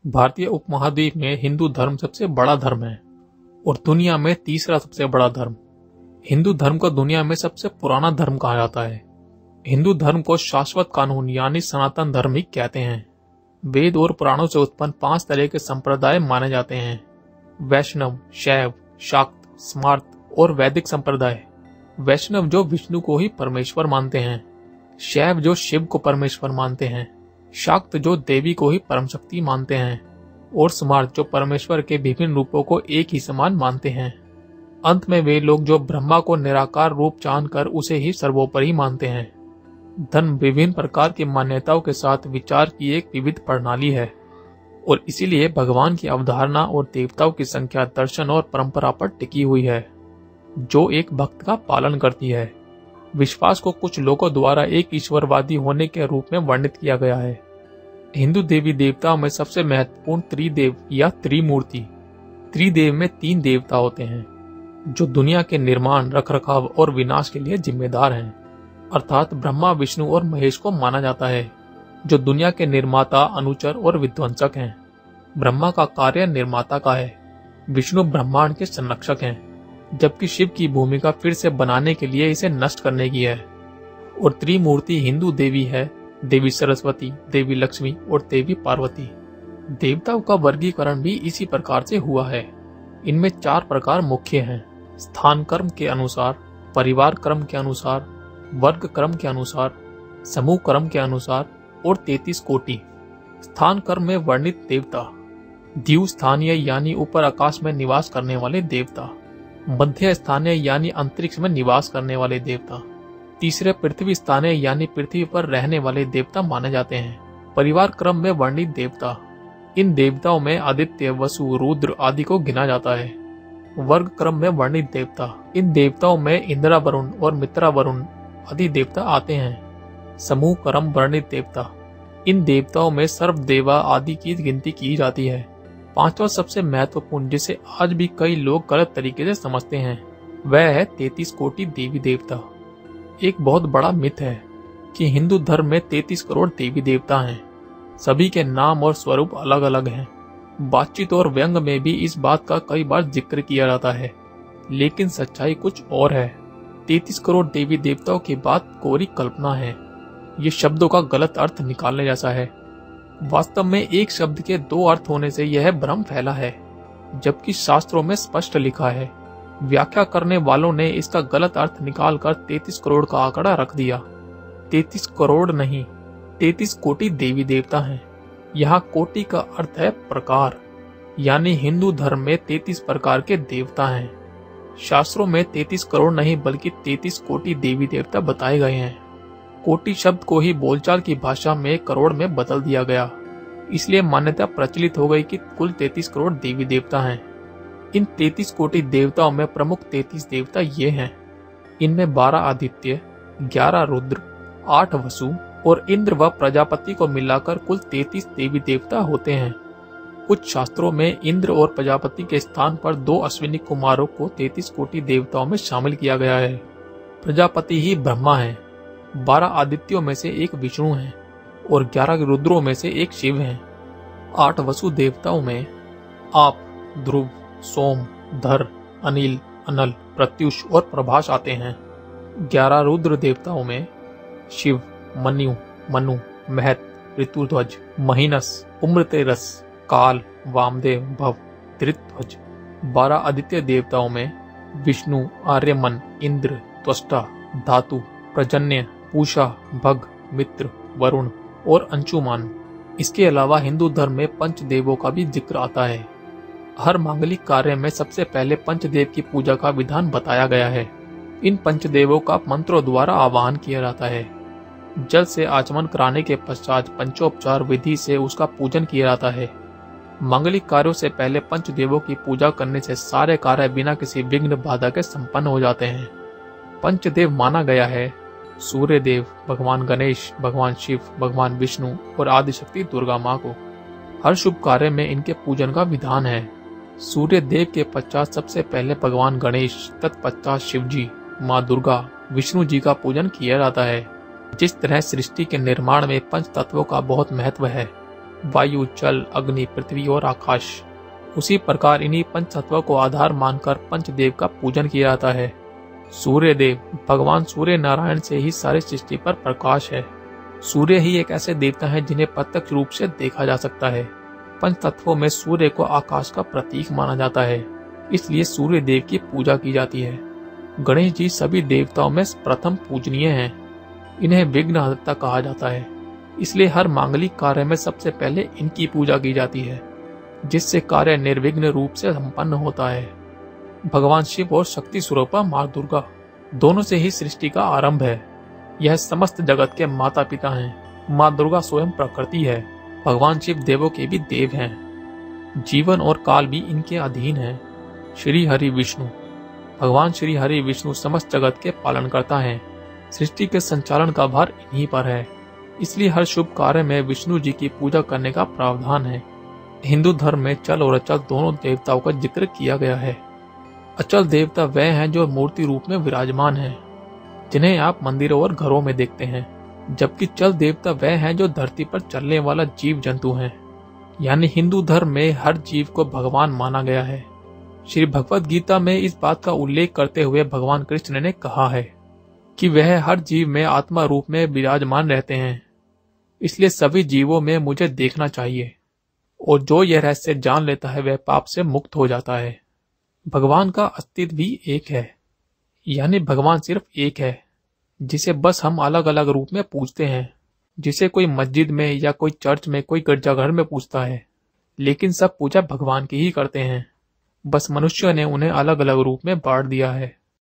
भारतीय उपमहाद्वीप में हिंदू धर्म सबसे बड़ा धर्म है और दुनिया में तीसरा सबसे बड़ा धर्म। हिंदू धर्म को दुनिया में सबसे पुराना धर्म कहा जाता है। हिंदू धर्म को शाश्वत कानून यानी सनातन धर्म ही कहते हैं। वेद और पुराणों से उत्पन्न 5 तरह के संप्रदाय माने जाते हैं: वैष्णव, शैव, शाक्त, स्मार्त और वैदिक संप्रदाय। वैष्णव जो विष्णु को ही परमेश्वर मानते हैं, शैव जो शिव को परमेश्वर मानते हैं, शाक्त जो देवी को ही परम शक्ति मानते हैं और स्मार्त जो परमेश्वर के विभिन्न रूपों को एक ही समान मानते हैं। अंत में वे लोग जो ब्रह्मा को निराकार रूप जानकर उसे ही सर्वोपरि मानते हैं। धर्म विभिन्न प्रकार की मान्यताओं के साथ विचार की एक विविध प्रणाली है और इसीलिए भगवान की अवधारणा और देवताओं की संख्या दर्शन और परंपरा पर टिकी हुई है, जो एक भक्त का पालन करती है। विश्वास को कुछ लोगों द्वारा एक ईश्वरवादी होने के रूप में वर्णित किया गया है। हिंदू देवी देवताओं में सबसे महत्वपूर्ण त्रिदेव या त्रिमूर्ति। त्रिदेव में 3 देवता होते हैं जो दुनिया के निर्माण, रखरखाव और विनाश के लिए जिम्मेदार हैं, अर्थात ब्रह्मा, विष्णु और महेश को माना जाता है, जो दुनिया के निर्माता, अनुचर और विध्वंसक हैं। ब्रह्मा का कार्य निर्माता का है, विष्णु ब्रह्मांड के संरक्षक हैं, जबकि शिव की भूमिका फिर से बनाने के लिए इसे नष्ट करने की है। और त्रिमूर्ति हिंदू देवी है, देवी सरस्वती, देवी लक्ष्मी और देवी पार्वती। देवताओं का वर्गीकरण भी इसी प्रकार से हुआ है। इनमें 4 प्रकार मुख्य हैं: स्थान कर्म के अनुसार, परिवार क्रम के अनुसार, वर्ग क्रम के अनुसार, समूह क्रम के अनुसार और 33 कोटि। स्थान कर्म में वर्णित देवता: द्यू स्थानीय यानी ऊपर आकाश में निवास करने वाले देवता, मध्य स्थानीय यानी अंतरिक्ष में निवास करने वाले देवता, तीसरे पृथ्वी स्थानीय यानी पृथ्वी पर रहने वाले देवता माने जाते हैं। परिवार क्रम में वर्णित देवता: इन देवताओं में आदित्य, वसु, रुद्र आदि को गिना जाता है। वर्ग क्रम में वर्णित देवता: इन देवताओं में इंद्रा वरुण और मित्रा वरुण आदि देवता आते हैं। समूह क्रम वर्णित देवता: इन देवताओं में सर्व देवा आदि की गिनती की जाती है। 5वां सबसे महत्वपूर्ण, जिसे आज भी कई लोग गलत तरीके से समझते हैं, वह है 33 कोटि देवी देवता। एक बहुत बड़ा मिथ है कि हिंदू धर्म में 33 करोड़ देवी देवता हैं। सभी के नाम और स्वरूप अलग अलग हैं। बातचीत और व्यंग में भी इस बात का कई बार जिक्र किया जाता है, लेकिन सच्चाई कुछ और है। 33 करोड़ देवी देवताओं की बात कोरी कल्पना है। ये शब्दों का गलत अर्थ निकालने जैसा है। वास्तव में एक शब्द के 2 अर्थ होने से यह भ्रम फैला है, जबकि शास्त्रों में स्पष्ट लिखा है। व्याख्या करने वालों ने इसका गलत अर्थ निकालकर 33 करोड़ का आंकड़ा रख दिया। 33 करोड़ नहीं, 33 कोटि देवी देवता हैं। यहाँ कोटि का अर्थ है प्रकार, यानी हिंदू धर्म में 33 प्रकार के देवता हैं। शास्त्रों में 33 करोड़ नहीं बल्कि 33 कोटि देवी देवता बताए गए हैं। कोटि शब्द को ही बोलचाल की भाषा में करोड़ में बदल दिया गया, इसलिए मान्यता प्रचलित हो गई कि कुल 33 करोड़ देवी देवता हैं। इन 33 कोटि देवताओं में प्रमुख 33 देवता ये हैं। इनमें 12 आदित्य, 11 रुद्र, 8 वसु और इंद्र व प्रजापति को मिलाकर कुल 33 देवी देवता होते हैं। कुछ शास्त्रों में इंद्र और प्रजापति के स्थान पर 2 अश्विनी कुमारों को 33 कोटि देवताओं में शामिल किया गया है। प्रजापति ही ब्रह्मा है, 12 आदित्यों में से एक विष्णु है और 11 रुद्रों में से एक शिव है। 8 वसु देवताओं में आप, ध्रुव, सोम, धर, अनिल, अनल, प्रत्युष और प्रभास आते हैं। 11 रुद्र देवताओं में शिव, मन्यु, मनु, महत, ऋतुध्वज, महीनस, उम्रतेरस, काल, वामदेव, भव, धृतध्वज। 12 आदित्य देवताओं में विष्णु, आर्यमन, इंद्र, त्वष्टा, धातु, प्रजन्य, पूषा, भग, मित्र, वरुण और अंशुमान। इसके अलावा हिंदू धर्म में पंचदेवों का भी जिक्र आता है। हर मांगलिक कार्य में सबसे पहले पंचदेव की पूजा का विधान बताया गया है। इन पंचदेवों का मंत्रों द्वारा आवाहन किया जाता है। जल से आचमन कराने के पश्चात पंचोपचार विधि से उसका पूजन किया जाता है। मांगलिक कार्यों से पहले पंचदेवों की पूजा करने से सारे कार्य बिना किसी विघ्न बाधा के संपन्न हो जाते हैं। पंचदेव माना गया है सूर्य देव, भगवान गणेश, भगवान शिव, भगवान विष्णु और आदिशक्ति दुर्गा माँ को। हर शुभ कार्य में इनके पूजन का विधान है। सूर्य देव के पश्चात सबसे पहले भगवान गणेश, तत्पश्चात शिव जी, माँ दुर्गा, विष्णु जी का पूजन किया जाता है। जिस तरह सृष्टि के निर्माण में पंच तत्वों का बहुत महत्व है, वायु, जल, अग्नि, पृथ्वी और आकाश। उसी प्रकार इन्हीं पंच तत्वों को आधार मानकर पंचदेव का पूजन किया जाता है। सूर्य देव, भगवान सूर्य नारायण से ही सारी सृष्टि पर प्रकाश है। सूर्य ही एक ऐसे देवता है जिन्हें प्रत्यक्ष रूप से देखा जा सकता है। पंच तत्वों में सूर्य को आकाश का प्रतीक माना जाता है, इसलिए सूर्य देव की पूजा की जाती है। गणेश जी सभी देवताओं में प्रथम पूजनीय हैं। इन्हें विघ्नहर्ता कहा जाता है, इसलिए हर मांगलिक कार्य में सबसे पहले इनकी पूजा की जाती है, जिससे कार्य निर्विघ्न रूप से संपन्न होता है। भगवान शिव और शक्ति स्वरूपा माँ दुर्गा दोनों से ही सृष्टि का आरंभ है। यह समस्त जगत के माता पिता हैं। माँ दुर्गा स्वयं प्रकृति है। भगवान शिव देवों के भी देव हैं। जीवन और काल भी इनके अधीन है। श्री हरि विष्णु, भगवान श्री हरि विष्णु समस्त जगत के पालनकर्ता हैं। सृष्टि के संचालन का भार इन्हीं पर है, इसलिए हर शुभ कार्य में विष्णु जी की पूजा करने का प्रावधान है। हिंदू धर्म में चल और अचल दोनों देवताओं का जिक्र किया गया है। अचल देवता वह हैं जो मूर्ति रूप में विराजमान हैं, जिन्हें आप मंदिरों और घरों में देखते हैं, जबकि चल देवता वह हैं जो धरती पर चलने वाला जीव जंतु हैं। यानी हिंदू धर्म में हर जीव को भगवान माना गया है। श्री भगवद गीता में इस बात का उल्लेख करते हुए भगवान कृष्ण ने कहा है कि वह हर जीव में आत्मा रूप में विराजमान रहते हैं, इसलिए सभी जीवों में मुझे देखना चाहिए, और जो यह रहस्य जान लेता है वह पाप से मुक्त हो जाता है। भगवान का अस्तित्व भी एक है, यानी भगवान सिर्फ एक है, जिसे बस हम अलग अलग रूप में पूजते हैं। जिसे कोई मस्जिद में या कोई चर्च में, कोई गिरजाघर में पूजता है, लेकिन सब पूजा भगवान की ही करते हैं। बस मनुष्य ने उन्हें अलग अलग रूप में बांट दिया है।